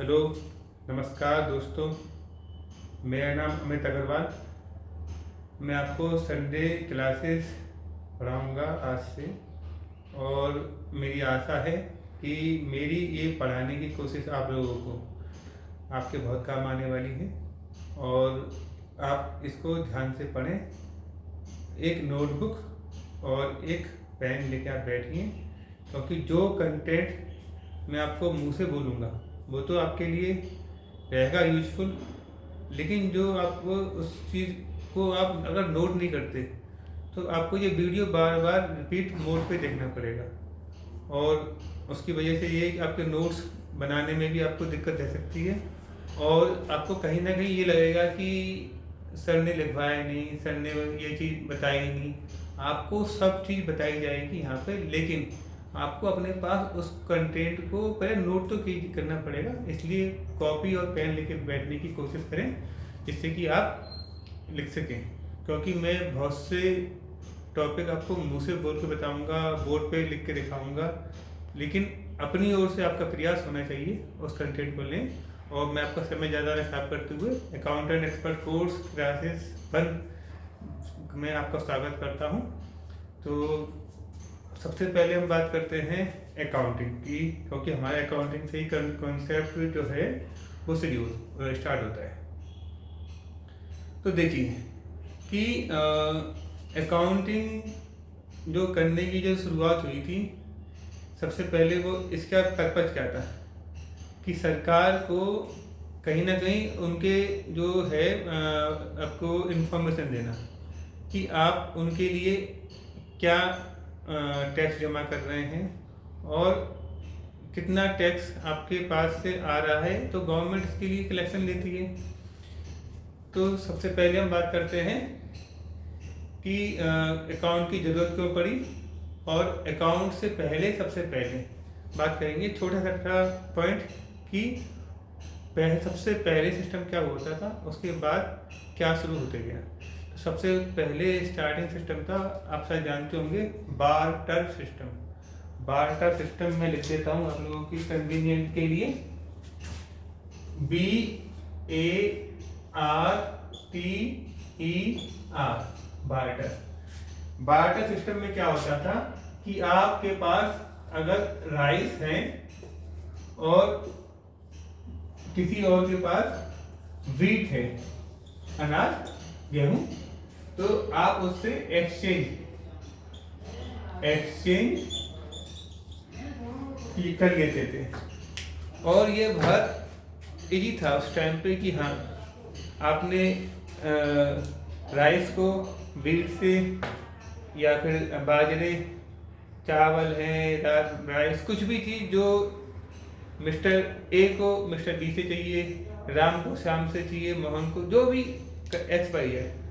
Hello, नमस्कार दोस्तों। मेरा नाम अमित अग्रवाल। मैं आपको संडे क्लासेस पढ़ाऊँगा आज से। और मेरी आशा है कि मेरी ये पढ़ाने की कोशिश आप लोगों को आपके बहुत काम आने वाली है और आप इसको ध्यान से पढ़ें। एक नोटबुक और एक पेन लेके आप बैठिए, क्योंकि जो कंटेंट मैं आपको मुंह से बोलूँगा वो तो आपके लिए रहेगा यूजफुल, लेकिन जो आप उस चीज़ को आप अगर नोट नहीं करते तो आपको ये वीडियो बार बार रिपीट मोड पे देखना पड़ेगा और उसकी वजह से ये कि आपके नोट्स बनाने में भी आपको दिक्कत रह सकती है और आपको कहीं ना कहीं ये लगेगा कि सर ने लिखवाया नहीं, सर ने ये चीज़ बताई नहीं। आपको सब चीज़ बताई जाएगी यहाँ पे, लेकिन आपको अपने पास उस कंटेंट को पहले नोट तो करना पड़ेगा। इसलिए कॉपी और पेन लेके बैठने की कोशिश करें जिससे कि आप लिख सकें, क्योंकि मैं बहुत से टॉपिक आपको मुंह से बोल के बताऊंगा, बोर्ड पे लिख के दिखाऊंगा, लेकिन अपनी ओर से आपका प्रयास होना चाहिए उस कंटेंट को लें। और मैं आपका समय ज़्यादा न खराब करते हुए अकाउंटेंट एक्सपर्ट कोर्स क्लासेस 1 में आपका स्वागत करता हूं। तो सबसे पहले हम बात करते हैं अकाउंटिंग की, क्योंकि हमारे अकाउंटिंग से ही कॉन्सेप्ट जो है वो शेड्यूल स्टार्ट होता है। तो देखिए कि अकाउंटिंग जो करने की जो शुरुआत हुई थी, सबसे पहले वो इसका पर्पज क्या था कि सरकार को कहीं ना कहीं उनके जो है आपको इन्फॉर्मेशन देना कि आप उनके लिए क्या टैक्स जमा कर रहे हैं और कितना टैक्स आपके पास से आ रहा है, तो गवर्नमेंट इसके लिए कलेक्शन लेती है। तो सबसे पहले हम बात करते हैं कि अकाउंट की ज़रूरत क्यों पड़ी, और अकाउंट से पहले सबसे पहले बात करेंगे छोटा सा पॉइंट कि सबसे पहले सिस्टम क्या होता था, उसके बाद क्या शुरू होते गया। तो सबसे पहले स्टार्टिंग सिस्टम था, आप शायद जानते होंगे, बार्टर सिस्टम। बार्टर सिस्टम में लिख देता हूँ आप लोगों की कन्वीनियंट के लिए, BARTER। बार्टर। बार्टर सिस्टम में क्या होता था कि आपके पास अगर राइस है और किसी और के पास वीट है, अनाज गेहूं, तो आप उससे एक्सचेंज कर लेते थे। और ये बहुत इजी था उस टाइम पे कि हाँ, आपने राइस को वीट से या फिर बाजरे, चावल है, राइस, कुछ भी चीज़ जो मिस्टर ए को मिस्टर बी से चाहिए, राम को श्याम से चाहिए, मोहन को, जो भी एक्स वाई है,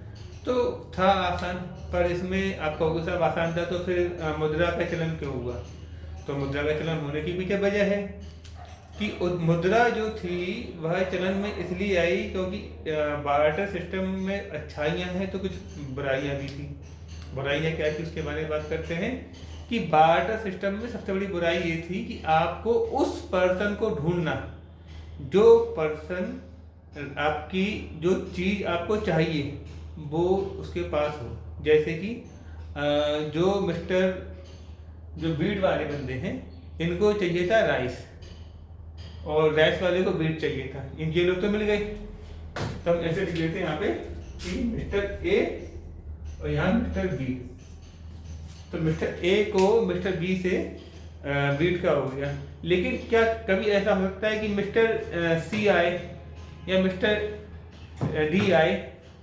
तो था आसान। पर इसमें आप कहोगे साहब आसान था तो फिर मुद्रा का चलन क्यों हुआ? तो मुद्रा का चलन होने की पीछे वजह है कि मुद्रा जो थी वह चलन में इसलिए आई क्योंकि बार्टर सिस्टम में अच्छाइयाँ हैं तो कुछ बुराइयाँ भी थी। बुराइयाँ क्या थी उसके बारे में बात करते हैं कि बार्टर सिस्टम में सबसे बड़ी बुराई ये थी कि आपको उस पर्सन को ढूंढना जो पर्सन आपकी जो चीज़ आपको चाहिए वो उसके पास हो। जैसे कि जो वीट वाले बंदे हैं, इनको चाहिए था राइस और राइस वाले को वीट चाहिए था। इन ये लोग तो मिल गए, तो हम ऐसे लिख लेते हैं यहाँ पे कि मिस्टर ए और यहाँ मिस्टर बी। तो मिस्टर ए को मिस्टर बी से वीट का हो गया। लेकिन क्या कभी ऐसा हो सकता है कि मिस्टर सी आए या मिस्टर डी आए,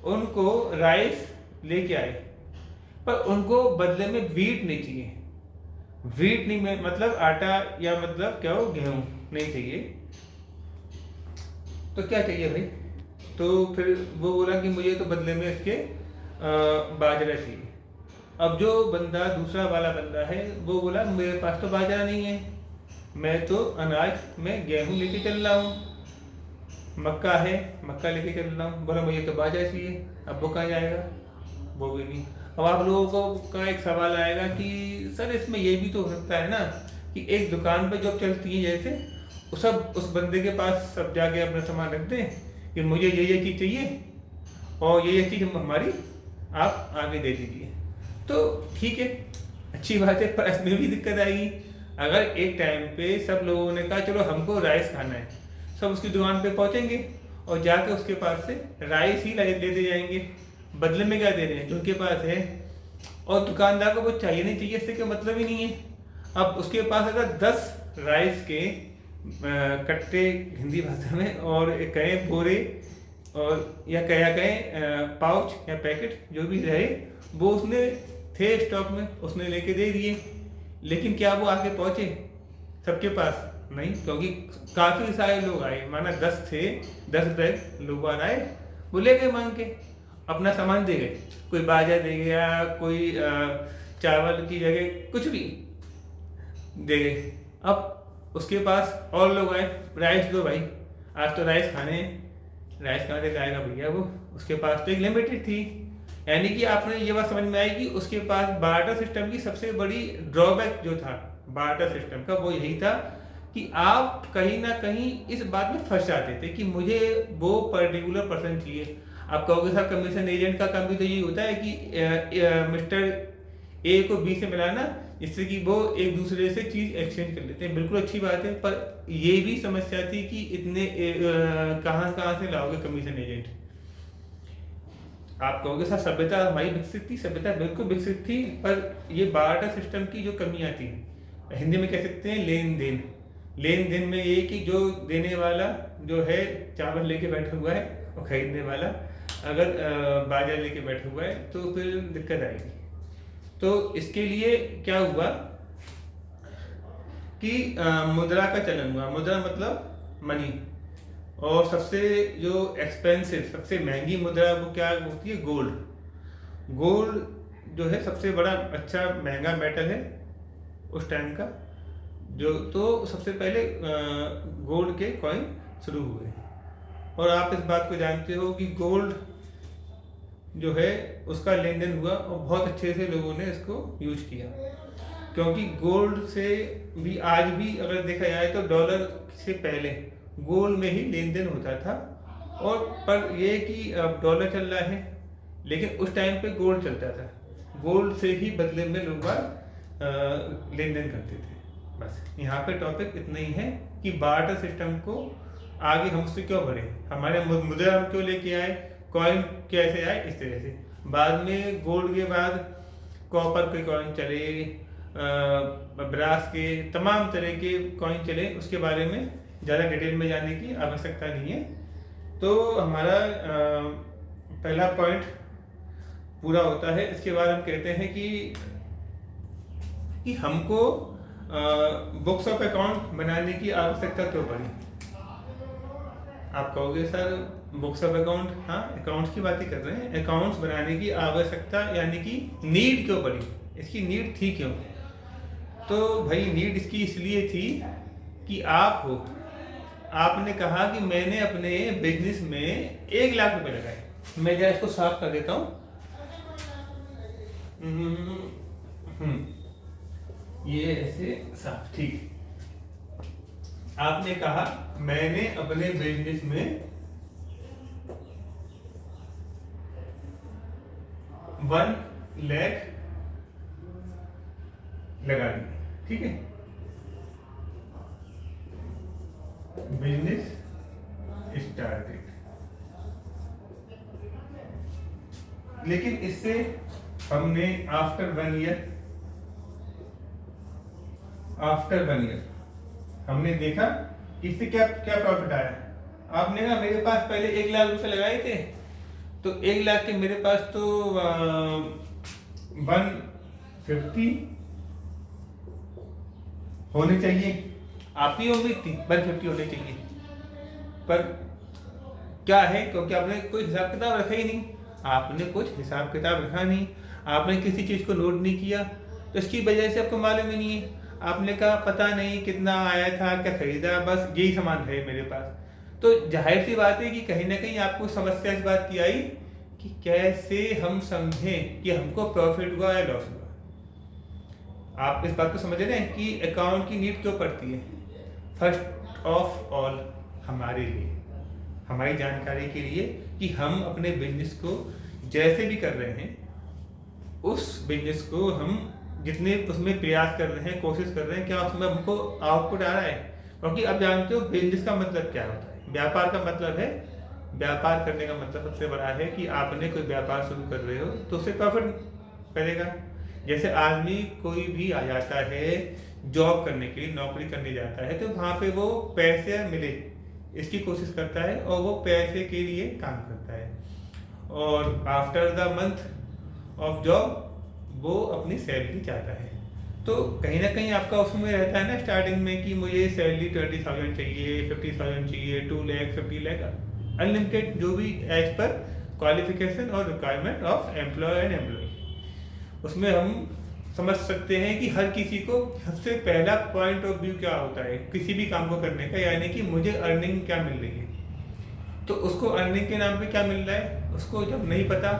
उनको राइस लेके आए, पर उनको बदले में वीट नहीं चाहिए। वीट नहीं मतलब आटा, या मतलब क्या हो, गेहूं नहीं चाहिए। तो क्या चाहिए भाई? तो फिर वो बोला कि मुझे तो बदले में इसके बाजरा चाहिए। अब जो बंदा दूसरा वाला बंदा है वो बोला मेरे पास तो बाजरा नहीं है, मैं तो अनाज में गेहूं लेके चल रहा हूँ, मक्का है मक्का लेके चल रहा हूँ। बोला मुझे तो बाजरा चाहिए, अब वो कहाँ जाएगा? वो भी नहीं। अब आप लोगों को का एक सवाल आएगा कि सर इसमें ये भी तो हो सकता है ना कि एक दुकान पे जॉब चलती है जैसे, उस बंदे के पास सब जाके अपना सामान रख दें कि मुझे ये चीज़ चाहिए और ये चीज़ हमारी आप आगे दे दीजिए, तो ठीक है, अच्छी बात है। पर इसमें भी दिक्कत आएगी। अगर एक टाइम पे सब लोगों ने कहा चलो हमको राइस खाना है, सब उसकी दुकान पे पहुंचेंगे और जाके उसके पास से राइस ही लेते जाएंगे। बदले में क्या दे रहे हैं, जो उनके पास है, और दुकानदार को कुछ चाहिए नहीं चाहिए, इससे कोई मतलब ही नहीं है। अब उसके पास अगर 10 राइस के कट्टे, हिंदी भाषा में, और कहें बोरे, और या कहें पाउच या पैकेट, जो भी रहे, वो उसने थे स्टॉक में, उसने लेके दे दिए। लेकिन क्या वो आगे पहुंचे सबके पास? नहीं, क्योंकि काफ़ी सारे लोग आए, माना 10 थे, 10 बैग लोग आए, वो ले गए मांग के, अपना सामान दे गए। कोई बाजा दे गया, कोई चावल की जगह कुछ भी दे गए। अब उसके पास और लोग आए, राइस दो भाई, आज तो राइस खाने हैं। राइस कहाँ से खाएगा भैया वो? उसके पास तो एक लिमिटेड थी। यानी कि आपने ये बात समझ में आई कि उसके पास बार्टर सिस्टम की सबसे बड़ी ड्रॉबैक जो था बार्टर सिस्टम का, वो यही था कि आप कहीं ना कहीं इस बात में फंस जाते थे कि मुझे वो पर्टिकुलर पर्सन चाहिए। आप कहोगे साहब कमीशन एजेंट का काम भी तो यही होता है कि मिस्टर ए को बी से मिलाना, जिससे कि वो एक दूसरे से चीज़ एक्सचेंज कर लेते हैं। बिल्कुल अच्छी बात है, पर ये भी समस्या थी कि इतने कहाँ से लाओगे कमीशन एजेंट? आप कहोगे सर सभ्यता हमारी विकसित थी, सभ्यता बिल्कुल विकसित थी, पर ये बार्टर सिस्टम की जो कमी आती है, हिंदी में कह सकते हैं लेन देन। लेन देन में ये कि जो देने वाला जो है चावल लेके बैठा हुआ है, और खरीदने वाला अगर बाजा लेके बैठा हुआ है, तो फिर दिक्कत आएगी। तो इसके लिए क्या हुआ कि मुद्रा का चलन हुआ। मुद्रा मतलब मनी। और सबसे जो एक्सपेंसिव, सबसे महंगी मुद्रा वो क्या होती है? गोल्ड। गोल्ड जो है सबसे बड़ा अच्छा महंगा मेटल है उस टाइम का। जो तो सबसे पहले गोल्ड के कॉइन शुरू हुए। और आप इस बात को जानते हो कि गोल्ड जो है उसका लेन देन हुआ, और बहुत अच्छे से लोगों ने इसको यूज किया, क्योंकि गोल्ड से भी आज भी अगर देखा जाए तो डॉलर से पहले गोल्ड में ही लेन देन होता था। और पर ये कि अब डॉलर चल रहा है, लेकिन उस टाइम पे गोल्ड चलता था। गोल्ड से ही बदले में लोग लेन देन करते थे। बस यहाँ पे टॉपिक इतना ही है कि बार्टर सिस्टम को आगे हम उससे क्यों बढ़े, हमारे मुद्रा हम क्यों लेके आए, कॉइन कैसे आए, इस तरह से। बाद में गोल्ड के बाद कॉपर के कॉइन चले, ब्रास के, तमाम तरह के कॉइन चले। उसके बारे में ज़्यादा डिटेल में जाने की आवश्यकता नहीं है। तो हमारा पहला पॉइंट पूरा होता है। इसके बाद हम कहते हैं कि हमको बुक्स ऑफ अकाउंट बनाने की आवश्यकता क्यों पड़ी। आप कहोगे सर बुक्स ऑफ अकाउंट, हाँ अकाउंट्स की बात ही कर रहे हैं, अकाउंट्स बनाने की आवश्यकता यानी कि नीड क्यों पड़ी, इसकी नीड थी क्यों? तो भाई नीड इसकी इसलिए थी कि आप हो, आपने कहा कि मैंने अपने बिजनेस में 1 लाख रुपए लगाए। मैं जरा इसको साफ कर देता हूँ। ये ऐसे साफ, ठीक। आपने कहा मैंने अपने बिजनेस में 1 लाख लगा दिए, ठीक है। बिजनेस स्टार्टेड, लेकिन इससे हमने आफ्टर वन ईयर हमने देखा कि इससे क्या क्या प्रॉफिट आया। आपने कहा मेरे पास पहले 1 लाख रुपए लगाए थे, तो 1 लाख के मेरे पास तो 150 होने चाहिए। आपकी उम्मीद थी 150 होने चाहिए, पर क्या है, क्योंकि आपने कोई हिसाब किताब रखा ही नहीं। आपने कुछ हिसाब किताब रखा नहीं, आपने किसी चीज़ को नोट नहीं किया, तो इसकी वजह से आपको मालूम ही नहीं है। आपने कहा पता नहीं कितना आया था, क्या खरीदा, बस यही सामान है मेरे पास। तो जाहिर सी बात है कि कहीं ना कहीं आपको समस्या इस बात की आई कि कैसे हम समझें कि हमको प्रॉफिट हुआ या लॉस हुआ। आप इस बात को समझ रहे हैं कि अकाउंट की नीड क्यों पड़ती है। फर्स्ट मोस्ट ऑफ ऑल हमारे लिए, हमारी जानकारी के लिए, कि हम अपने बिजनेस को जैसे भी कर रहे हैं उस बिजनेस को हम जितने उसमें प्रयास कर रहे हैं, कोशिश कर रहे हैं, क्या उसमें हमको आउटपुट आ रहा है। क्योंकि अब जानते हो बिजनेस का मतलब क्या होता है। व्यापार का मतलब है, व्यापार करने का मतलब सबसे बड़ा है कि आपने कोई व्यापार शुरू कर रहे हो तो उससे प्रॉफिट करेगा। जैसे आदमी कोई भी आ जाता है जॉब करने के लिए, नौकरी करने जाता है, तो वहाँ पे वो पैसे मिले इसकी कोशिश करता है और वो पैसे के लिए काम करता है, और after the month of job वो अपनी सैलरी चाहता है। तो कहीं ना कहीं आपका उसमें रहता है ना स्टार्टिंग में कि मुझे सैलरी 20,000 चाहिए, 50,000 चाहिए, 2 लाख, 50 लाख, अनलिमिटेड, जो भी एज पर क्वालिफिकेशन और requirement of employ and employ. उसमें हम समझ सकते हैं कि हर किसी को सबसे पहला पॉइंट ऑफ व्यू क्या होता है किसी भी काम को करने का, यानी कि मुझे अर्निंग क्या मिल रही है। तो उसको अर्निंग के नाम पे क्या मिल रहा है उसको जब नहीं पता,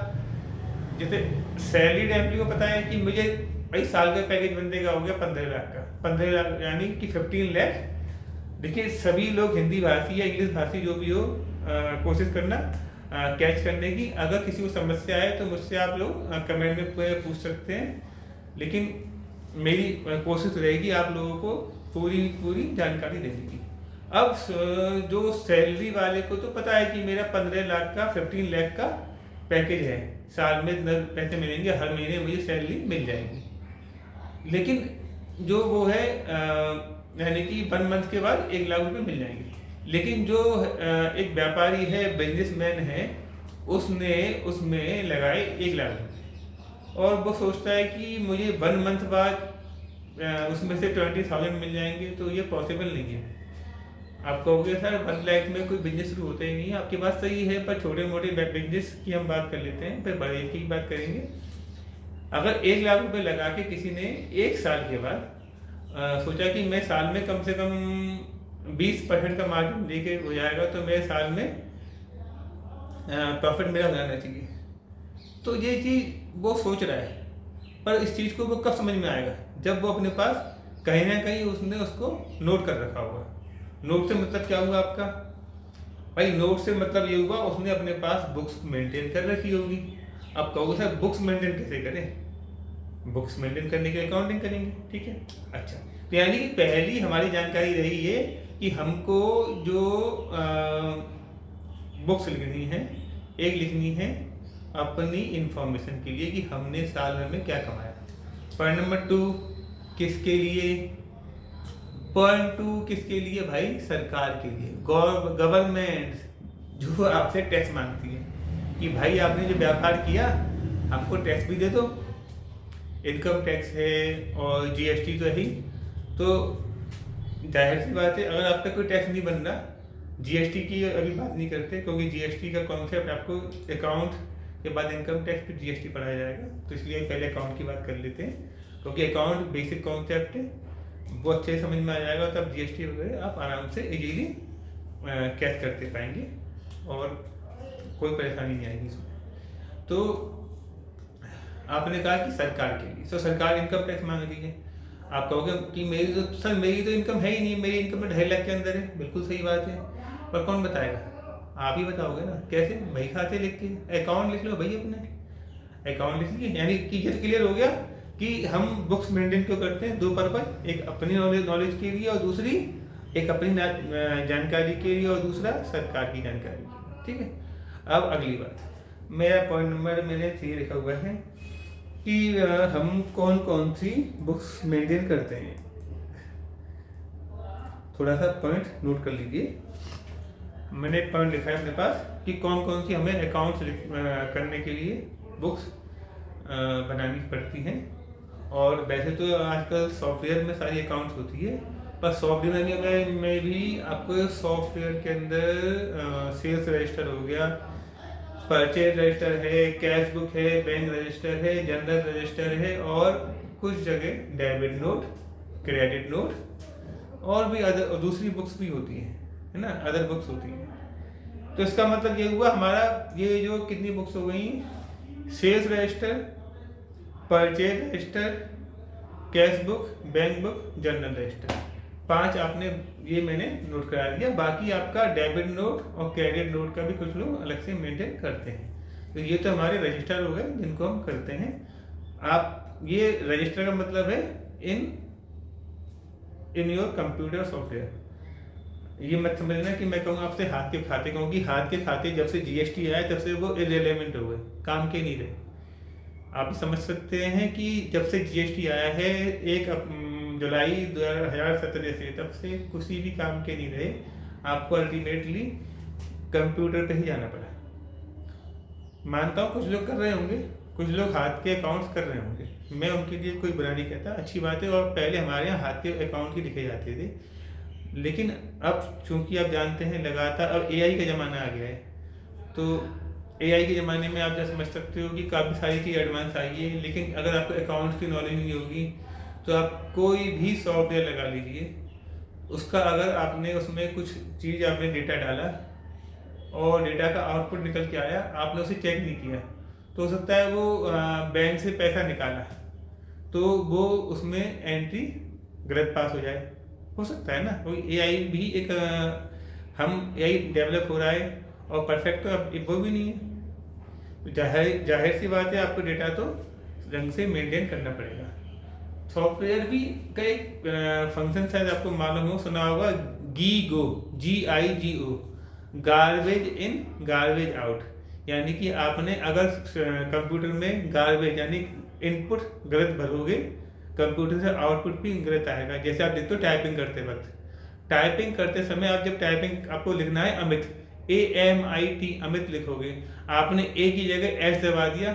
जैसे सैलरीड एम्प्लॉय को पता है कि मुझे भाई साल का पैकेज बनने का हो गया 15 लाख का, 15 लाख यानी कि 15 लाख। देखिए सभी लोग हिंदी भाषी या इंग्लिश भाषी जो भी हो कोशिश करना कैच करने की। अगर किसी को समस्या है तो मुझसे आप लोग कमेंट में पूछ सकते हैं, लेकिन मेरी कोशिश रहेगी आप लोगों को पूरी जानकारी देने की। अब जो सैलरी वाले को तो पता है कि मेरा 15 लाख का 15 लाख का पैकेज है, साल में इतने पैसे मिलेंगे, हर महीने मुझे सैलरी मिल जाएगी। लेकिन जो वो है यानी कि 1 मंथ के बाद 1 लाख रुपये मिल जाएंगे। लेकिन जो एक व्यापारी है, बिजनेसमैन है, उसने उसमें लगाए 1 लाख रुपये और वो सोचता है कि मुझे 1 मंथ बाद उसमें से 20,000 मिल जाएंगे, तो ये पॉसिबल नहीं है। आप कहोगे सर 1 लाख में कोई बिजनेस शुरू होता ही नहीं है। आपकी बात सही है, पर छोटे मोटे बिजनेस की हम बात कर लेते हैं, फिर बड़े की बात करेंगे। अगर 1 लाख रुपए लगा के किसी ने 1 साल के बाद सोचा कि मैं साल में कम से कम 20% का मार्जिन लेके हो जाएगा, तो मेरे साल में प्रॉफिट मेरा हो जाना चाहिए। तो ये चीज़ वो सोच रहा है, पर इस चीज़ को वो कब समझ में आएगा, जब वो अपने पास कहीं ना कहीं उसने उसको नोट कर रखा होगा। नोट से मतलब क्या हुआ आपका भाई, नोट से मतलब ये हुआ उसने अपने पास बुक्स मेंटेन कर रखी होगी। अब कहोगे सर बुक्स मेंटेन कैसे करें, बुक्स मेंटेन करने के लिए अकाउंटिंग करेंगे, ठीक है। अच्छा, तो यानी कि पहली हमारी जानकारी रही है कि हमको जो बुक्स लिखनी है, एक लिखनी है अपनी इंफॉर्मेशन के लिए कि हमने साल भर में क्या कमाया। पॉइंट नंबर 2 किसके लिए, पॉइंट 2 किसके लिए भाई, सरकार के लिए, गवर्नमेंट जो आपसे टैक्स मांगती है कि भाई आपने जो व्यापार किया हमको टैक्स भी दे दो। इनकम टैक्स है और जीएसटी तो है ही। तो जाहिर सी बात है, अगर आपका कोई टैक्स नहीं बन रहा, जीएसटी की अभी बात नहीं करते क्योंकि जीएसटी का कॉन्सेप्ट आपको अकाउंट के बाद इनकम टैक्स पे जीएसटी पढ़ाया जाएगा, तो इसलिए पहले अकाउंट की बात कर लेते हैं क्योंकि अकाउंट बेसिक कॉन्सेप्ट है, वो अच्छे समझ में आ जाएगा, तब जीएसटी वगैरह आप आराम से इजीली कैच करते पाएंगे और कोई परेशानी नहीं आएगी इसमें। तो आपने कहा कि सरकार के लिए, तो सरकार इनकम टैक्स मांग रही है। आप कहोगे कि मेरी तो इनकम है ही नहीं, मेरी इनकम तो 2.5 लाख के अंदर है। बिल्कुल सही बात है, पर कौन बताएगा, आप ही बताओगे ना। कैसे भाई, खाते लिख के अकाउंट लिख लो भाई, अपने अकाउंट लिख लीजिए। यानी कि ये क्लियर हो गया कि हम बुक्स मेंटेन क्यों करते हैं, 2 पर्पज, एक अपनी नॉलेज के लिए और दूसरी एक अपनी जानकारी के लिए और दूसरा सरकार की जानकारी के लिए, ठीक है। अब अगली बात, मेरा पॉइंट नंबर मैंने 3 लिखा हुआ है कि हम कौन कौन सी बुक्स मेंटेन करते हैं। थोड़ा सा पॉइंट नोट कर लीजिए। मैंने एक पॉइंट लिखा है अपने पास कि कौन कौन सी हमें अकाउंट्स करने के लिए बुक्स बनानी पड़ती हैं। और वैसे तो आजकल सॉफ्टवेयर में सारी अकाउंट्स होती है, पर सॉफ्टवेयर में भी आपको सॉफ्टवेयर के अंदर सेल्स रजिस्टर हो गया, परचेज रजिस्टर है, कैश बुक है, बैंक रजिस्टर है, जनरल रजिस्टर है और कुछ जगह डेबिट नोट, क्रेडिट नोट और भी अदर दूसरी बुक्स भी होती हैं, है ना, अदर बुक्स होती हैं। तो इसका मतलब ये हुआ हमारा ये जो कितनी बुक्स हो गई, sales register, purchase register, cash book, bank book, general register, 5 आपने ये मैंने नोट करा दिया। बाकी आपका डेबिट नोट और क्रेडिट नोट का भी कुछ लोग अलग से मेंटेन करते हैं। तो ये तो हमारे रजिस्टर हो गए जिनको हम करते हैं। आप ये रजिस्टर का मतलब है इन योर कंप्यूटर सॉफ्टवेयर। ये मत समझना कि मैं कहूँगा आपसे हाथ के खाते, क्योंकि हाथ के खाते जब से जीएसटी आया तब से वो इरेलीवेंट हो गए, काम के नहीं रहे। आप समझ सकते हैं कि जब से जीएसटी आया है 1 जुलाई 2017 से, तब से किसी भी काम के नहीं रहे। आपको अल्टीमेटली कंप्यूटर पे ही जाना पड़ा। मानता हूँ कुछ लोग कर रहे होंगे, कुछ लोग हाथ के अकाउंट्स कर रहे होंगे, मैं उनके लिए कोई बुरा नहीं कहता, अच्छी बात है। और पहले हमारे यहाँ हाथ के अकाउंट ही लिखे जाते थे, लेकिन अब चूंकि आप जानते हैं लगातार अब एआई का ज़माना आ गया है। तो एआई के ज़माने में आप जैसे समझ सकते हो कि काफ़ी सारी चीज़ एडवांस आई है। लेकिन अगर आपको अकाउंट्स की नॉलेज नहीं होगी तो आप कोई भी सॉफ्टवेयर लगा लीजिए, उसका अगर आपने उसमें कुछ चीज़ आपने डेटा डाला और डेटा का आउटपुट निकल के आया, आपने उसे चेक नहीं किया, तो हो सकता है वो बैंक से पैसा निकाला तो वो उसमें एंट्री गलत पास हो जाए, हो सकता है ना। कोई एआई भी एक हम एआई डेवलप हो रहा है और परफेक्ट तो अब वो भी नहीं है। तो जाहिर सी बात है आपको डेटा तो ढंग से मेंटेन करना पड़ेगा। सॉफ्टवेयर भी का एक फंक्शन शायद आपको मालूम हो, सुना होगा, GIGO, GIGO, garbage in garbage out. यानी कि आपने अगर कंप्यूटर में गार्बेज यानी इनपुट गलत भरोगे, कंप्यूटर से आउटपुट भी गलत आएगा। जैसे आप देखते हो टाइपिंग करते वक्त, टाइपिंग करते समय आप जब टाइपिंग आपको लिखना है अमित, AMIT अमित लिखोगे, आपने ए की जगह एस दबा दिया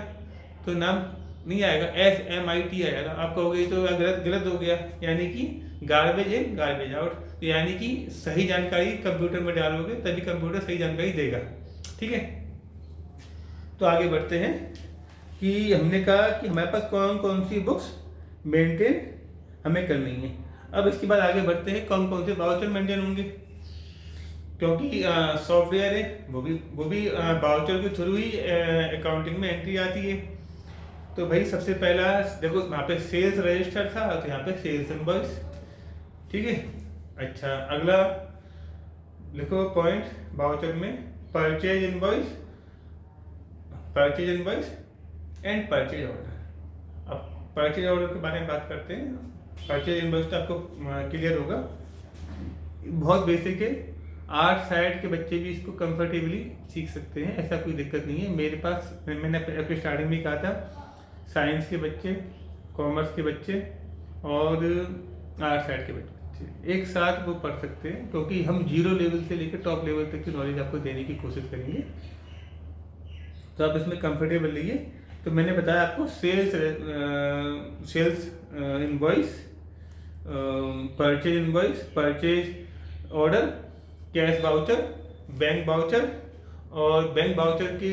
तो नाम नहीं आएगा, SMIT आएगा। आप कहोगे तो गलत हो गया। यानी कि गार्बेज इन गार्बेज आउट, तो यानी कि सही जानकारी कंप्यूटर में डालोगे तभी कंप्यूटर सही जानकारी देगा। ठीक है, तो आगे बढ़ते हैं कि हमने कहा कि हमारे पास कौन कौन सी बुक्स मेंटेन हमें करनी है। अब इसके बाद आगे बढ़ते हैं कौन कौन से वाउचर मेंटेन होंगे, क्योंकि सॉफ्टवेयर है वो भी वाउचर के थ्रू ही अकाउंटिंग में एंट्री आती है। तो भाई सबसे पहला देखो वहाँ पे सेल्स रजिस्टर था, तो यहाँ पे सेल्स इनवॉइस। ठीक है, अच्छा अगला लिखो पॉइंट वाउचर में purchase invoice and purchase order. अब परचेज ऑर्डर के बारे में बात करते हैं। परचेज इनवॉइस तो आपको क्लियर होगा, बहुत बेसिक है, 8 साइड के बच्चे भी इसको कंफर्टेबली सीख सकते हैं, ऐसा कोई दिक्कत नहीं है। मेरे पास मैंने अपने स्टार्टिंग में कहा था साइंस के बच्चे, कॉमर्स के बच्चे और आर्ट साइड के बच्चे एक साथ वो पढ़ सकते हैं, क्योंकि हम 0 लेवल से लेकर टॉप लेवल तक की नॉलेज आपको देने की कोशिश करेंगे। तो आप इसमें कंफर्टेबल रहिए। तो मैंने बताया आपको sales invoice, purchase invoice, purchase order, cash voucher, bank voucher, और बैंक वाउचर के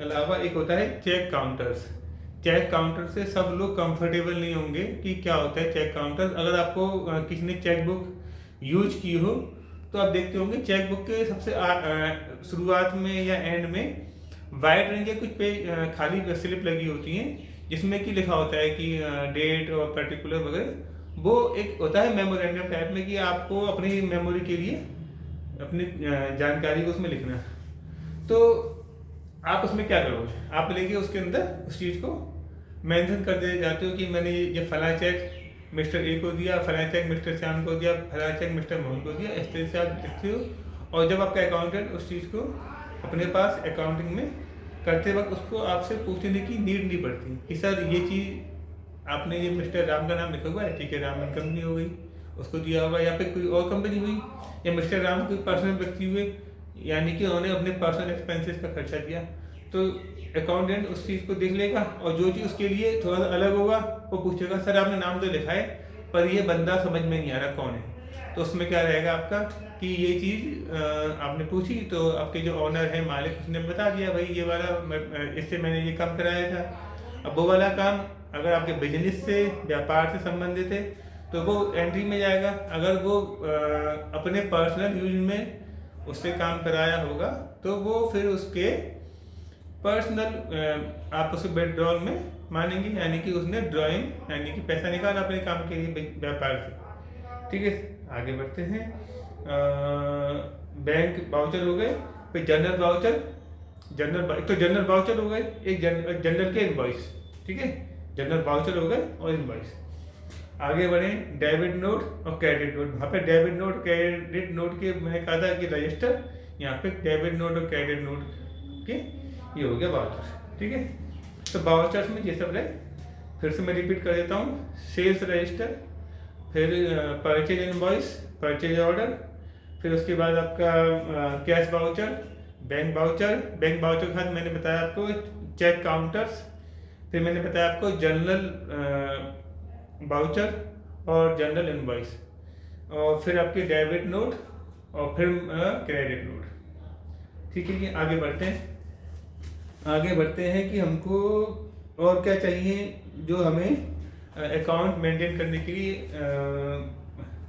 अलावा एक होता है चेक काउंटर्स। चेक काउंटर से सब लोग कंफर्टेबल नहीं होंगे कि क्या होता है चेक काउंटर। अगर आपको किसी ने चेक बुक यूज की हो तो आप देखते होंगे चेक बुक के सबसे शुरुआत में या एंड में वाइट रंग के कुछ पे खाली स्लिप लगी होती हैं जिसमें कि लिखा होता है कि डेट और पर्टिकुलर वगैरह। वो एक होता है मेमोरेंडम टाइप में कि आपको अपनी मेमोरी के लिए अपनी जानकारी को उसमें लिखना है। तो आप उसमें क्या करोगे, आप लेके उसके अंदर उस चीज़ को मेंशन कर दे जाते हो कि मैंने ये फला चेक मिस्टर ए को दिया, फला चेक मिस्टर श्याम को दिया, फला चेक मिस्टर मोहन को दिया, इस तरह से आप लिखते हो। और जब आपका अकाउंटेंट उस चीज़ को अपने पास अकाउंटिंग में करते वक्त उसको आपसे पूछने की नीड नहीं पड़ती कि सर ये चीज़ आपने ये मिस्टर राम का नाम लिखा हुआ है, ठीक है, राम कंपनी हो गई उसको दिया होगा, या फिर कोई और कंपनी हुई, या मिस्टर राम कोई पर्सनल व्यक्ति हुए यानी कि उन्होंने अपने पर्सनल एक्सपेंसेस का खर्चा दिया। तो अकाउंटेंट उस चीज़ को देख लेगा और जो चीज़ उसके लिए थोड़ा सा अलग होगा वो पूछेगा सर आपने नाम तो लिखा है पर ये बंदा समझ में नहीं आ रहा कौन है। तो उसमें क्या रहेगा आपका कि ये चीज़ आपने पूछी तो आपके जो ऑनर है मालिक उसने बता दिया भाई ये वाला इससे मैंने ये काम कराया था। अब वो वाला काम अगर आपके बिजनेस से व्यापार से संबंधित है तो वो एंट्री में जाएगा। अगर वो अपने पर्सनल यूज में उससे काम कराया होगा तो वो फिर उसके पर्सनल आप उसे विड्रॉल में मानेंगे, यानी कि उसने ड्राइंग यानी कि पैसा निकाला अपने काम के लिए व्यापार से। ठीक है, आगे बढ़ते हैं। बैंक वाउचर हो गए, फिर जनरल वाउचर, एक तो जनरल वाउचर हो गए, एक जनरल के इनवॉइस, ठीक है, जनरल वाउचर हो गए और इनवॉइस। आगे बढ़े डेबिट नोट और क्रेडिट नोट। वहाँ पे डेबिट नोट क्रेडिट नोट के मैंने कहा था कि रजिस्टर, यहाँ पे डेबिट नोट और क्रेडिट नोट के ये हो गया वाउचर, ठीक है। तो वाउचर्स में ये सब रहे, फिर से मैं रिपीट कर देता हूँ। सेल्स रजिस्टर, फिर परचेज इनवॉइस, परचेज ऑर्डर, फिर उसके बाद आपका कैश वाउचर, बैंक वाउचर के साथ मैंने बताया आपको चेक काउंटर्स, फिर मैंने बताया आपको जनरल वाउचर और जनरल इनवॉइस, और फिर आपके डेबिट नोट और फिर क्रेडिट नोट, ठीक है। कि आगे बढ़ते हैं कि हमको और क्या चाहिए जो हमें अकाउंट मेंटेन करने के लिए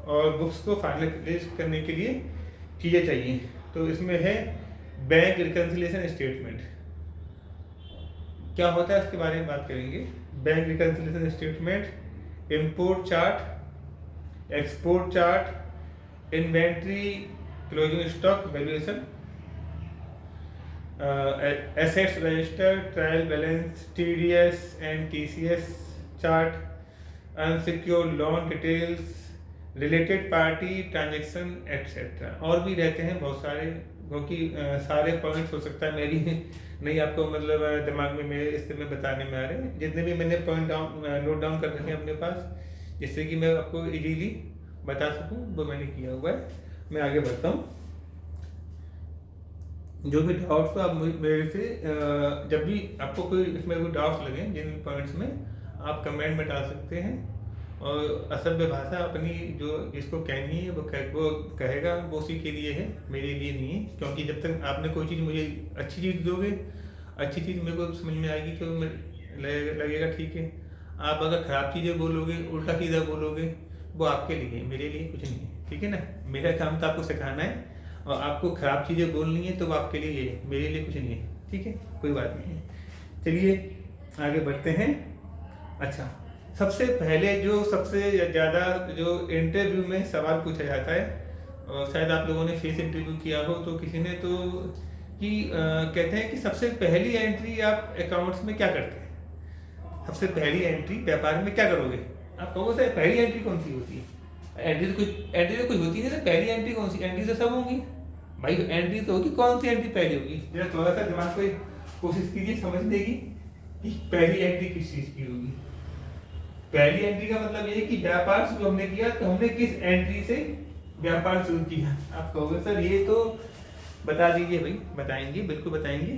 और बुक्स को फाइनलाइज करने के लिए चीज़ें चाहिए। तो इसमें है बैंक रिकन्सिलिएशन स्टेटमेंट। क्या होता है इसके बारे में बात करेंगे। Bank reconciliation statement, import chart, export chart, inventory closing stock valuation, assets register, trial balance, TDS and TCS chart, unsecured loan details, related party transaction etcetera. और भी रहते हैं बहुत सारे, क्योंकि सारे पॉइंट्स हो सकता है मेरी नहीं आपको मतलब दिमाग में मेरे इस में बताने में आ रहे हैं। जितने भी मैंने पॉइंट नोट डाउन कर रखे हैं अपने पास, जिससे कि मैं आपको इजीली बता सकूं, वो मैंने किया हुआ है। मैं आगे बढ़ता हूँ। जो भी डाउट्स हो आप मेरे से जब भी आपको कोई इसमें कोई डाउट्स लगे जिन पॉइंट्स में, आप कमेंट में डाल सकते हैं। और असभ्य भाषा अपनी जो जिसको कहनी है वो कहेगा, वो उसी के लिए है, मेरे लिए नहीं है। क्योंकि जब तक आपने कोई चीज़ मुझे अच्छी चीज़ दोगे, अच्छी चीज़ मेरे को समझ में आएगी कि लगेगा ठीक है। आप अगर ख़राब चीज़ें बोलोगे, उल्टा सीधा बोलोगे, वो आपके लिए, मेरे लिए कुछ नहीं है, ठीक है ना। मेरा काम तो आपको सिखाना है, और आपको ख़राब चीज़ें बोलनी है तो वो आपके लिए ये है, मेरे लिए कुछ नहीं है, ठीक है, कोई बात नहीं है। चलिए आगे बढ़ते हैं। अच्छा, सबसे पहले जो सबसे ज़्यादा जो इंटरव्यू में सवाल पूछा जाता है, और शायद आप लोगों ने फेस इंटरव्यू किया हो तो किसी ने तो कि कहते हैं कि सबसे पहली एंट्री आप अकाउंट्स में क्या करते हैं। सबसे पहली एंट्री व्यापार में क्या करोगे। आप कहोगे सर पहली एंट्री कौन सी होती है। एंट्री तो कुछ होती नहीं, तो पहली एंट्री कौन सी, एंट्री तो सब होंगी भाई। एंट्री तो होगी, कौन सी एंट्री पहली होगी। जरा थोड़ा सा दिमाग को कोशिश कीजिए समझने की कि पहली एंट्री किस चीज़ की होगी। पहली एंट्री का मतलब ये है कि व्यापार शुरू हमने किया, तो हमने किस एंट्री से व्यापार शुरू किया। आप कहोगे सर ये तो बता दीजिए। भाई बताएंगे, बिल्कुल बताएंगे।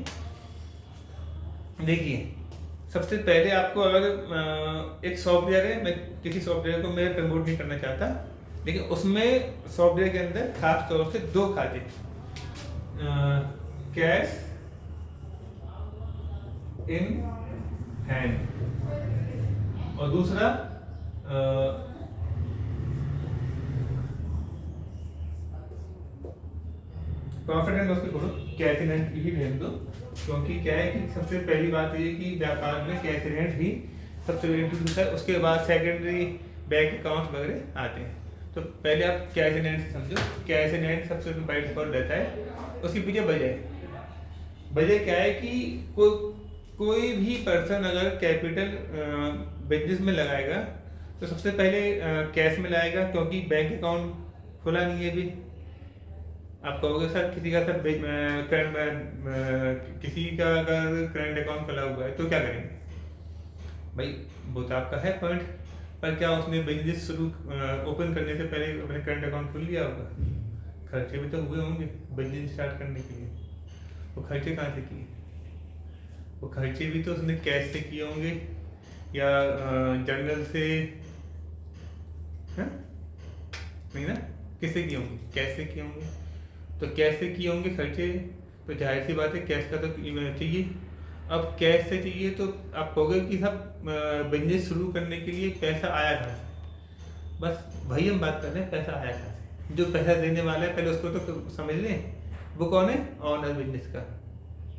देखिए, सबसे पहले आपको अगर एक सॉफ्टवेयर है, मैं किसी सॉफ्टवेयर को मैं प्रमोट नहीं करना चाहता, लेकिन उसमें सॉफ्टवेयर के अंदर खास तौर से दो खाते, कैश इन हैंड और दूसरा प्रॉफिट एंड लॉस के छोड़ो, कैश इन हैंड ही रहने दो। क्योंकि क्या है कि सबसे पहली बात ये कि व्यापार में कैश इन हैंड ही सबसे इंट्रोड्यूस है, उसके बाद सेकेंडरी बैंक अकाउंट वगैरह आते हैं। तो पहले आप कैश इन हैंड समझो। कैश इन हैंड सबसे बाय डिफॉल्ट रहता है। उसके पीछे वजह क्या है कि कोई भी पर्सन अगर कैपिटल बिजनेस में लगाएगा तो सबसे पहले कैश में लाएगा, क्योंकि बैंक अकाउंट खुला नहीं है अभी। आप कहोगे सर किसी का अगर करंट अकाउंट खुला हुआ है तो क्या करेंगे। भाई वो तो आपका है पॉइंट, पर क्या उसने बिजनेस शुरू ओपन करने से पहले अपने करंट अकाउंट खोल लिया होगा। खर्चे भी तो हुए होंगे बिजनेस स्टार्ट करने के लिए। वो खर्चे कहाँ से किए, वो खर्चे भी तो उसने कैश से किए होंगे या जनरल से, नहीं ना, किससे किए होंगे, कैश से किए होंगे। तो कैश से किए होंगे खर्चे, तो जाहिर सी बात है कैश का तो चाहिए। अब कैश से चाहिए तो आप कहोगे कि सब बिजनेस शुरू करने के लिए पैसा आया कहाँ से। बस वही हम बात कर रहे हैं, पैसा आया कहाँ से। जो पैसा देने वाला है पहले उसको तो समझ लें, वो कौन है, ऑनर बिजनेस का,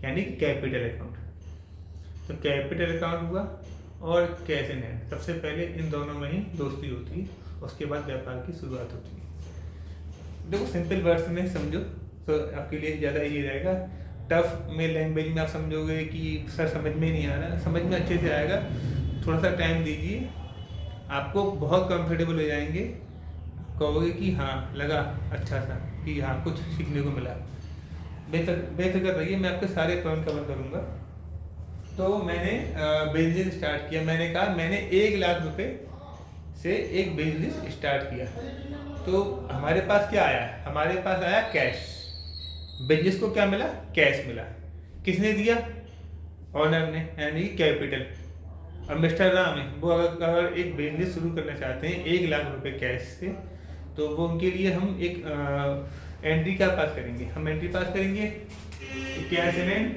यानी कि कैपिटल अकाउंट। तो कैपिटल अकाउंट हुआ और कैश इन हैंड, सबसे पहले इन दोनों में ही दोस्ती होती है, उसके बाद व्यापार की शुरुआत होती है। देखो सिंपल वर्ड्स में समझो तो आपके लिए ज़्यादा इजी रहेगा। टफ में लैंग्वेज में आप समझोगे कि सर समझ में नहीं आ रहा, समझ में अच्छे से आएगा। थोड़ा सा टाइम दीजिए, आपको बहुत कंफर्टेबल हो जाएंगे, कहोगे कि हाँ लगा अच्छा सा, कि हाँ कुछ सीखने को मिला। बेफिक्र रहिए, मैं आपके सारे पॉइंट कवर करूँगा। तो मैंने बिजनेस स्टार्ट किया, मैंने कहा मैंने 1 लाख रुपए से एक बिजनेस स्टार्ट किया। तो हमारे पास क्या आया, हमारे पास आया कैश। बिजनेस को क्या मिला, कैश मिला। किसने दिया, ऑनर ने, यानी कैपिटल। अब मिस्टर राम है, वो अगर एक बिजनेस शुरू करना चाहते हैं 1 लाख रुपए कैश से, तो वो उनके लिए हम एक एंट्री क्या पास करेंगे, हम एंट्री पास करेंगे कैश इन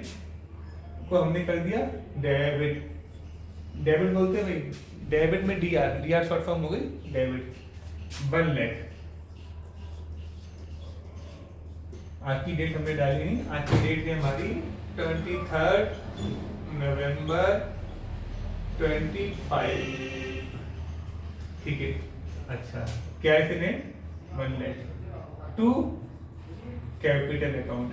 को हमने कर दिया डेबिट। डेबिट बोलते हैं भाई, डेबिट में डी आर शॉर्ट फॉर्म हो गई डेबिट। 1 लाख आज की डेट हमने डाली नहीं, आज की डेट है हमारी 23 नवंबर 25। ठीक है, अच्छा cash in 1 lakh to capital account.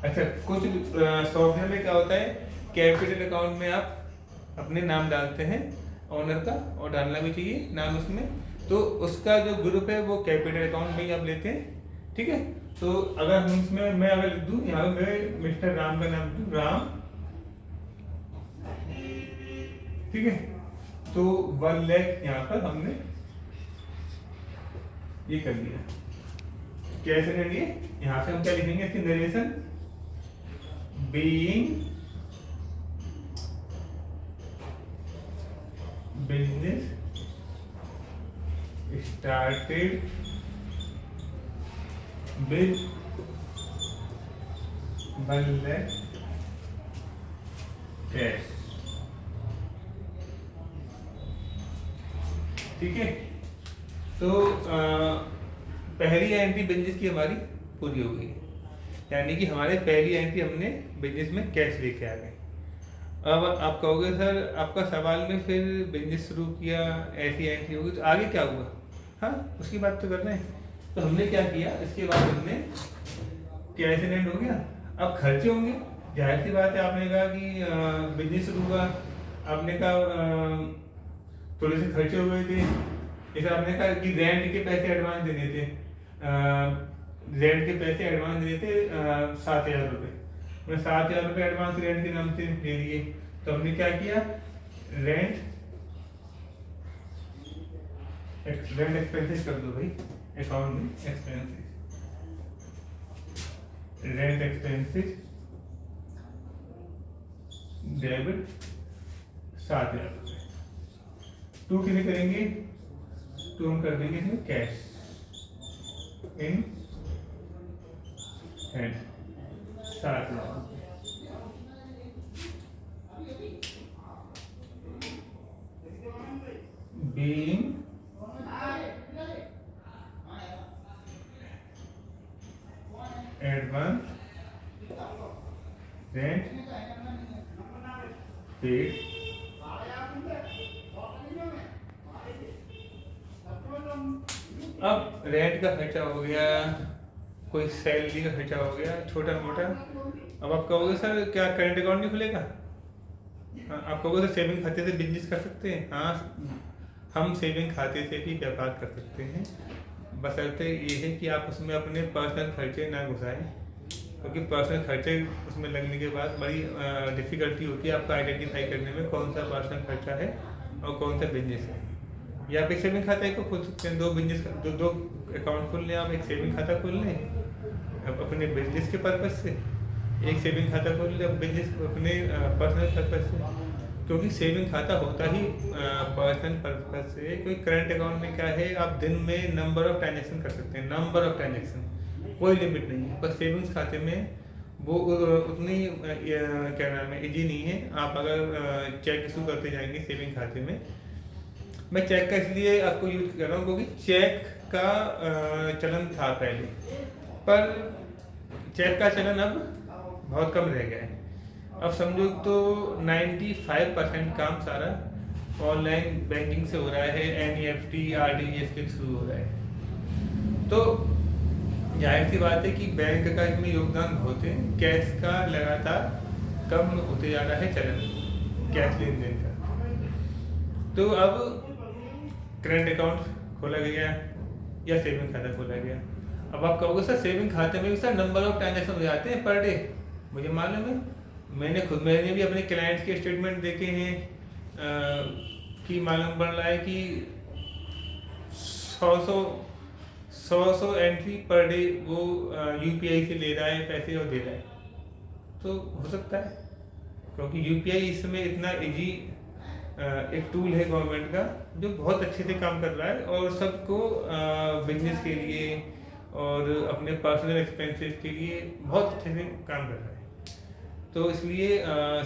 अच्छा कुछ सॉफ्टवेयर में क्या होता है, कैपिटल अकाउंट में आप अपने नाम डालते हैं ऑनर का, और डालना भी चाहिए नाम उसमें, तो उसका जो ग्रुप है वो कैपिटल अकाउंट में ही आप लेते हैं। ठीक है, तो अगर हम इसमें मैं अगर लिख दूं यहाँ पे मिस्टर राम का नाम दूं राम, ठीक है, तो 1 लाख यहाँ पर हमने ये कर दिया। कैसे करेंगे, यहाँ से हम क्या लिखेंगे इसकी narration, being business started with 1 lakh cash। ठीक है, तो पहली एंट्री बिजनेस की हमारी पूरी हो गई, यानी कि हमारे पहली एंट्री हमने बिजनेस में कैश लेके आ गए। अब आप कहोगे सर आपका सवाल में फिर बिजनेस शुरू किया, ऐसी एंट्री होगी, तो आगे क्या हुआ, हाँ उसकी बात तो कर रहे हैं। तो हमने क्या किया, इसके बाद हमने कैश इन हैंड हो गया। अब खर्चे होंगे, जाहिर सी बात है, आपने कहा कि बिजनेस शुरू हुआ, आपने कहा थोड़े से खर्चे हो गए थे, जैसे आपने कहा कि रेंट के पैसे एडवांस देने थे, रेंट के पैसे एडवांस देने थे 7,000 रुपये, मैंने 7,000 रुपये एडवांस रेंट के नाम से दे दिए। तो हमने क्या किया, रेंट एक्सपेंसेस कर दो भाई अकाउंट में, एक्सपेंसेस रेंट एक्सपेंसेस डेबिट 7,000 रुपये। टू कितने करेंगे, टू हम कर देंगे इसमें कैश इन हैंड 7,000 रुपये। बीइंग एडवांस रेंट पेड अब रेंट का खर्चा हो गया, कोई सैलरी का खर्चा हो गया छोटा मोटा। अब आप कहोगे सर क्या करंट अकाउंट नहीं खुलेगा, आप कहोगे सर सेविंग खाते से बिजनेस कर सकते हैं, हाँ हम सेविंग खाते से भी व्यापार कर सकते हैं, बशर्ते ये है कि आप उसमें अपने पर्सनल खर्चे ना घुसाएं, क्योंकि पर्सनल खर्चे उसमें लगने के बाद बड़ी डिफ़िकल्टी होती है आपको आइडेंटिफाई करने में कौन सा पर्सनल खर्चा है और कौन सा बिजनेस है। या आप एक सेविंग खाता को खोल सकते हैं, दो बिजनेस दो अकाउंट खोल लें, आप एक सेविंग खाता खोल लें अपने बिजनेस के पर्पज़ से, एक सेविंग खाता खोल लें बिजनेस अपने पर्सनल पर्पज़ से, क्योंकि सेविंग खाता होता ही पर्सनल पर्पज़ से। कोई करंट अकाउंट में क्या है, आप दिन में नंबर ऑफ ट्रांजेक्शन कर सकते हैं, नंबर ऑफ ट्रांजेक्शन, कोई लिमिट नहीं है। पर सेविंग्स खाते में वो उतनी क्या नाम है इजी नहीं है। आप अगर चेक इशू करते जाएंगे सेविंग खाते में, मैं चेक का इसलिए आपको यूज कर रहा हूँ क्योंकि चेक का चलन था पहले, पर चेक का चलन अब बहुत कम रह गया है। अब समझो तो 95% काम सारा ऑनलाइन बैंकिंग से हो रहा है, NEFT RTGS के थ्रू हो रहा है। तो जाहिर सी बात है कि बैंक का इसमें योगदान बहुत है। कैश का लगातार कम होते जा रहा है चलन, कैश लेन देन का। तो अब करंट अकाउंट खोला गया या सेविंग खाता खोला गया। अब आप कहोगे सर सेविंग खाते में भी सर नंबर ऑफ ट्रांजेक्शन हो जाते हैं पर डे। मुझे मालूम है, मैंने भी अपने क्लाइंट्स के स्टेटमेंट देखे हैं कि मालूम पड़ रहा है कि 100 एंट्री पर डे वो UPI से ले रहा है पैसे और दे रहा है। तो हो सकता है क्योंकि UPI इस समय इतना इजी एक टूल है गवर्नमेंट का जो बहुत अच्छे से काम कर रहा है और सबको बिजनेस के लिए और अपने पर्सनल एक्सपेंसेस के लिए बहुत अच्छे से काम कर रहा है। तो इसलिए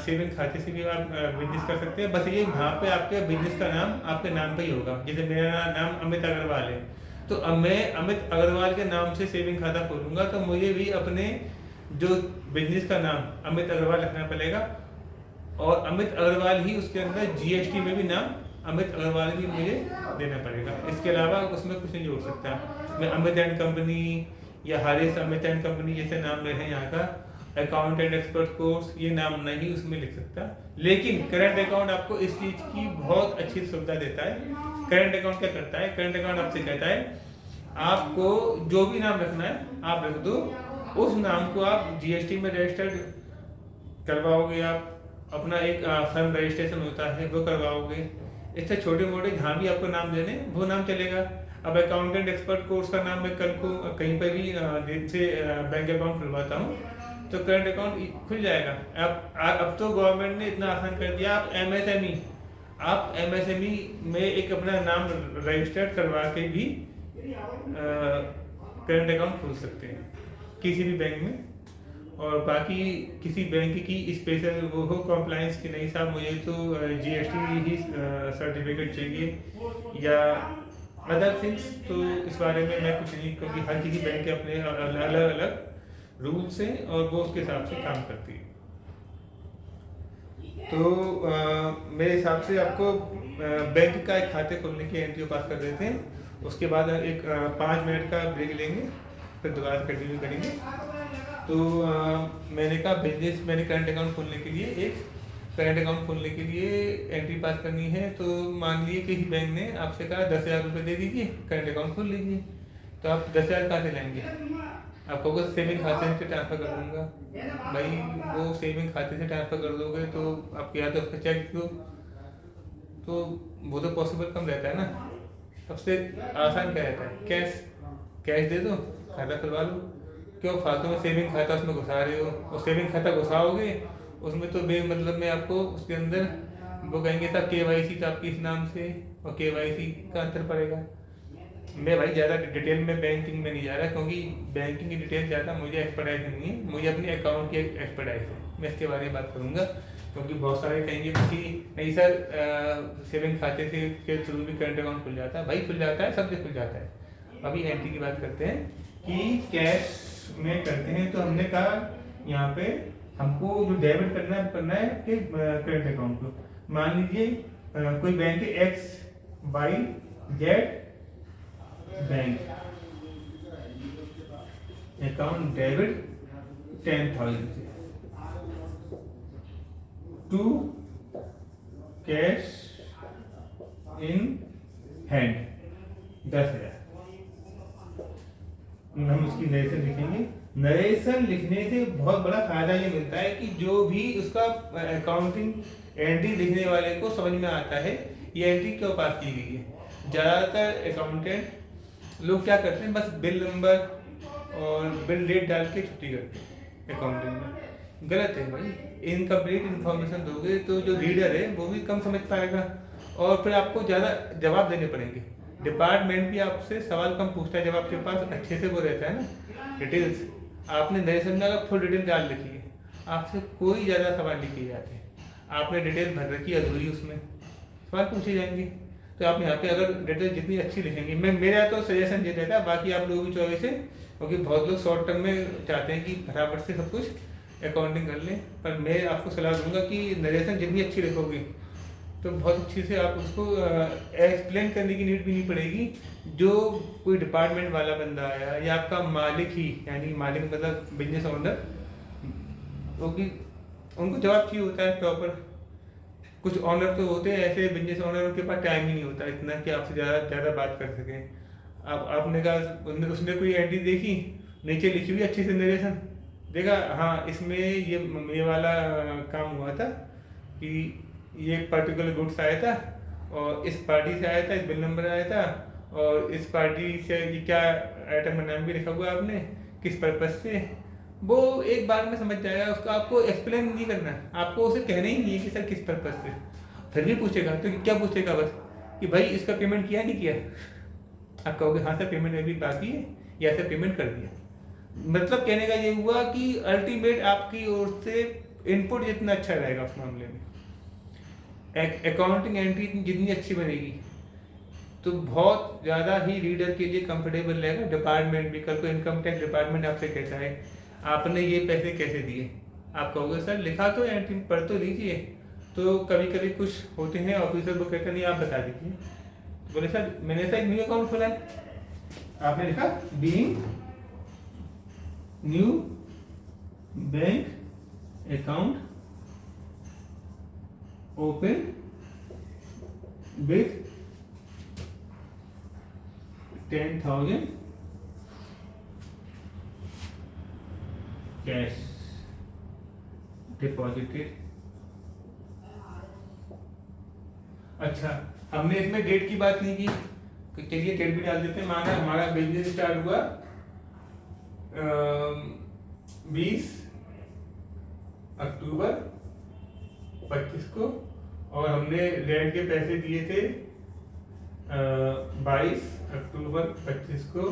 सेविंग खाते से भी आप बिजनेस कर सकते हैं। बस ये वहाँ पे आपके बिजनेस का नाम आपके नाम पे ही होगा। जैसे मेरा नाम अमित अग्रवाल है, तो अब मैं अमित अग्रवाल के नाम से सेविंग खाता खोलूँगा तो मुझे भी अपने जो बिजनेस का नाम अमित अग्रवाल रखना पड़ेगा और अमित अग्रवाल ही उसके अंदर GST में भी नाम अमित अग्रवाल भी मुझे देना पड़ेगा। इसके अलावा उसमें कुछ नहीं जोड़ सकता। मैं अमित एंड कंपनी या हारिस अमित एंड कंपनी जैसे नाम रहे यहाँ का अकाउंटेंट एक्सपर्ट कोर्स ये नाम नहीं उसमें लिख सकता। लेकिन करंट अकाउंट आपको इस चीज़ की बहुत अच्छी सुविधा देता है। करंट अकाउंट क्या करता है? करंट अकाउंट आपसे कहता है आपको जो भी नाम रखना है आप रख दो, उस नाम को आप GST में रजिस्टर्ड करवाओगे, आप अपना एक फर्म रजिस्ट्रेशन होता है वो करवाओगे। इससे छोटे मोटे जहाँ भी आपको नाम देने वो नाम चलेगा। अब अकाउंटेंट एक्सपर्ट कोर्स का नाम मैं कल को कहीं पर भी से बैंक अकाउंट खुलवाता हूँ तो करंट अकाउंट खुल जाएगा। अब तो गवर्नमेंट ने इतना आसान कर दिया, आप MSME में एक अपना नाम रजिस्टर्ड करवा के भी करंट अकाउंट खोल सकते हैं किसी भी बैंक में। और बाकी किसी बैंक की स्पेशल वो हो कॉम्प्लाइंस की नहीं साहब मुझे तो GST ही सर्टिफिकेट चाहिए या अदर थिंग्स, तो इस बारे में मैं कुछ नहीं, क्योंकि हर किसी बैंक के अपने अलग अलग रूल्स हैं और वो उसके हिसाब से काम करती है। तो मेरे हिसाब से आपको बैंक का एक खाते खोलने की एंट्री पास कर देते हैं। उसके बाद एक 5 मिनट का ब्रेक लेंगे, फिर दोबारा कंटिन्यू करेंगे। तो मैंने करंट अकाउंट खोलने के लिए एंट्री पास करनी है। तो मान लिए किसी बैंक ने आपसे कहा 10,000 रुपये दे दीजिए, करंट अकाउंट खोल लीजिए। तो आप 10,000 कहाँ से लाएंगे? आप कहोगे सेविंग खाते से ट्रांसफ़र कर दूँगा। भाई वो सेविंग खाते से ट्रांसफ़र कर दोगे तो आपके या तो उसका चेक दो, तो वो तो पॉसिबल कम रहता है ना। सबसे आसान क्या रहता है? कैश दे दो, खाता खुलवा लो। क्यों फालतू में सेविंग खाता उसमें घुसा रहे हो? और सेविंग खाता घुसाओगे उसमें तो बेमतलब में आपको उसके अंदर वो कहेंगे साहब KYC तो आपकी इस नाम से और KYC का अंतर पड़ेगा। मैं भाई ज़्यादा डिटेल में बैंकिंग में नहीं जा रहा क्योंकि बैंकिंग की डिटेल ज़्यादा मुझे एक्सपर्टाइज नहीं है, मुझे अपने अकाउंट की एक्सपर्टाइज है। मैं इसके बारे में बात करूँगा क्योंकि बहुत सारे कहेंगे कि नहीं सर सेविंग खाते से के थ्रू भी करंट अकाउंट खुल जाता है। भाई खुल जाता है, सब कुछ खुल जाता है। अभी एंट्री की बात करते हैं कि कैश में करते हैं। तो हमने कहा यहाँ पे हमको जो डेबिट करना है कि करंट अकाउंट को। मान लीजिए कोई बैंक है XYZ bank, account debit 10,000 to cash in hand 10,000। हम उसकी नरेशन लिखेंगे। नरेशन लिखने से बहुत बड़ा फायदा ये मिलता है कि जो भी उसका अकाउंटिंग एंट्री लिखने वाले को समझ में आता है ये एंट्री क्यों पास की गई है। ज़्यादातर अकाउंटेंट लोग क्या करते हैं, बस बिल नंबर और बिल डेट डाल के छुट्टी करते हैं अकाउंटिंग में। गलत है भाई, इनकम्प्लीट इन्फॉर्मेशन दोगे तो जो रीडर है वो भी कम समझ पाएगा और फिर आपको ज़्यादा जवाब देने पड़ेंगे। डिपार्टमेंट भी आपसे सवाल कम पूछता है जब आपके पास अच्छे से वो रहता है ना डिटेल्स। आपने नरेशन में अगर फुल डिटेल डाल रखी है, आपसे कोई ज़्यादा सवाल नहीं किए जाते। आपने डिटेल भर रखी अधूरी, उसमें सवाल पूछे जाएंगे। तो आप यहाँ पे अगर डिटेल जितनी अच्छी लिखेंगे, मेरा तो सजेशन ये रहता है, बाकी आप लोगों की चॉइस है क्योंकि बहुत लोग शॉर्ट टर्म में चाहते हैं कि फटाफट से सब कुछ अकाउंटिंग कर लें। पर मैं आपको सलाह दूंगा कि नरेशन जितनी अच्छी लिखोगे तो बहुत अच्छे से आप उसको एक्सप्लेन करने की नीड भी नहीं पड़ेगी। जो कोई डिपार्टमेंट वाला बंदा आया या आपका मालिक ही, यानी मालिक मतलब बिजनेस ओनर, क्योंकि उनको जवाब चाहिए होता है प्रॉपर। कुछ ऑनर तो होते हैं ऐसे बिजनेस ऑनर, उनके पास टाइम ही नहीं होता इतना कि आपसे ज़्यादा बात कर सकें। आप आपने कहा उसने कोई एंट्री देखी, नीचे लिखी हुई अच्छी से नरेशन देखा, हाँ इसमें ये वाला काम हुआ था कि ये पर्टिकुलर गुड्स आया था और इस पार्टी से आया था, इस बिल नंबर आया था, और इस पार्टी से ये क्या आइटम का नाम भी लिखा हुआ आपने, किस पर्पज़ से। वो एक बार में समझ जाएगा, उसको आपको एक्सप्लेन नहीं करना, आपको उसे कहना ही नहीं है कि सर किस पर्पज़ से। फिर भी पूछेगा तो क्या पूछेगा, बस कि भाई इसका पेमेंट किया नहीं किया। आप कहोगे हाँ सर पेमेंट अभी बाकी है, या सर पेमेंट कर दिया। मतलब कहने का ये हुआ कि अल्टीमेट आपकी ओर से इनपुट जितना अच्छा रहेगा उस मामले में, अकाउंटिंग एंट्री जितनी अच्छी बनेगी तो बहुत ज़्यादा ही रीडर के लिए कंफर्टेबल रहेगा। डिपार्टमेंट भी, कल को इनकम टैक्स डिपार्टमेंट आपसे कहता है आपने ये पैसे कैसे दिए, आप कहोगे सर लिखा तो एंट्री पढ़ तो लीजिए। तो कभी कभी कुछ होते हैं ऑफिसर वो कहते नहीं आप बता दीजिए, बोले सर मैंने सर न्यू अकाउंट खोला है, आपने लिखा being new bank account open with 10,000 cash deposited. अच्छा, हमने इसमें डेट की बात नहीं की, तो चलिए डेट भी डाल देते हैं। माना हमारा बिजनेस स्टार्ट हुआ 20 अक्टूबर 25 को, और हमने रेंट के पैसे दिए थे 22 अक्टूबर 25 को।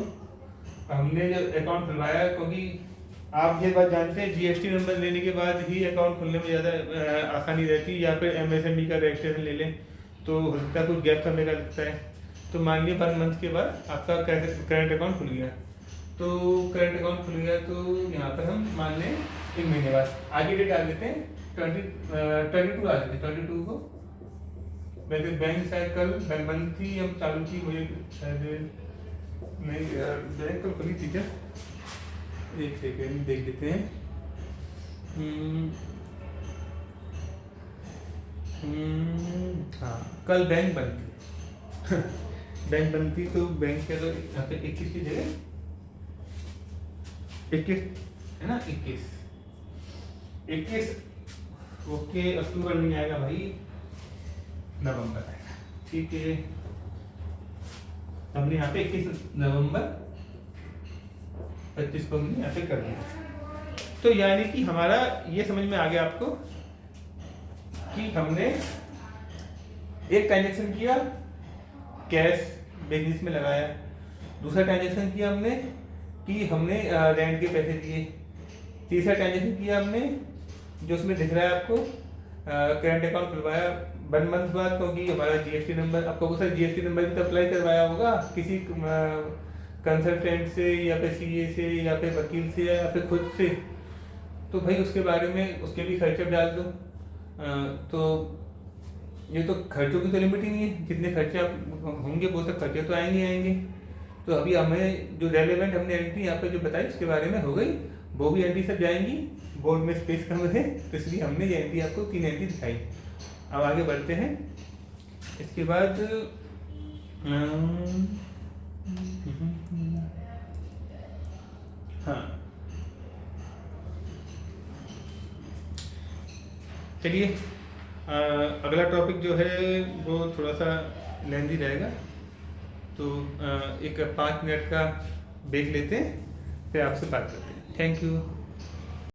हमने जब अकाउंट खुलवाया, क्योंकि आप ये बात जानते हैं जीएसटी नंबर लेने के बाद ही अकाउंट खुलने में ज़्यादा आसानी रहती है, या फिर एमएसएमई का रजिस्ट्रेशन ले लें तो उसका कुछ गैप समय का लगता है। तो मान लिया 1 मंथ के बाद आपका करंट अकाउंट खुल गया, तो करंट अकाउंट खुल गया तो यहाँ पर हम मान लें 1 महीने बाद आगे डेट डाल देते हैं 22 आ देते हैं। 22 को वैसे बैंक शायद कल बैंक बंद थी या चालू थी, मुझे शायद नहीं, बैंक कल खुली थी क्या, एक सेकेंड देख लेते हैं। हाँ कल बैंक बंद थी बैंक बंद थी, तो बैंक के तो यहाँ पे 21 की जगह 21 है ना, 21 ओके। अक्टूबर नहीं आएगा भाई, नवंबर आएगा, ठीक है। हमने यहाँ पे 21 नवंबर 25 को हमने यहाँ पे कर दिया। तो यानी कि हमारा ये समझ में आ गया आपको कि हमने एक ट्रांजेक्शन किया, कैश बिजनेस में लगाया। दूसरा ट्रांजेक्शन किया हमने कि हमने रेंट के पैसे दिए। तीसरा ट्रांजेक्शन किया हमने जो उसमें दिख रहा है आपको, करंट अकाउंट खुलवाया 1 मंथ बाद, क्योंकि हमारा जीएसटी नंबर, आपको सर जीएसटी नंबर भी तो अप्लाई करवाया होगा किसी कंसल्टेंट से या फिर सीए से या फिर वकील से या फिर खुद से, तो भाई उसके बारे में उसके भी खर्चे डाल दो। तो ये तो खर्चों की तो लिमिट ही नहीं है, जितने खर्चे आप होंगे वो सब खर्चे तो आएंगे। तो अभी हमें जो रेलेवेंट हमने एंट्री यहाँ पे जो बताई उसके बारे में हो गई, वो भी एंट्री सब जाएंगी। बोर्ड में स्पेस कम है तो इसलिए हमने ये एंट्री आपको 3 एंट्री दिखाई। अब आगे बढ़ते हैं। इसके बाद हाँ चलिए, अगला टॉपिक जो है वो थोड़ा सा लेंदी रहेगा, तो एक 5 मिनट का ब्रेक लेते हैं, फिर आपसे बात करते हैं। Thank you.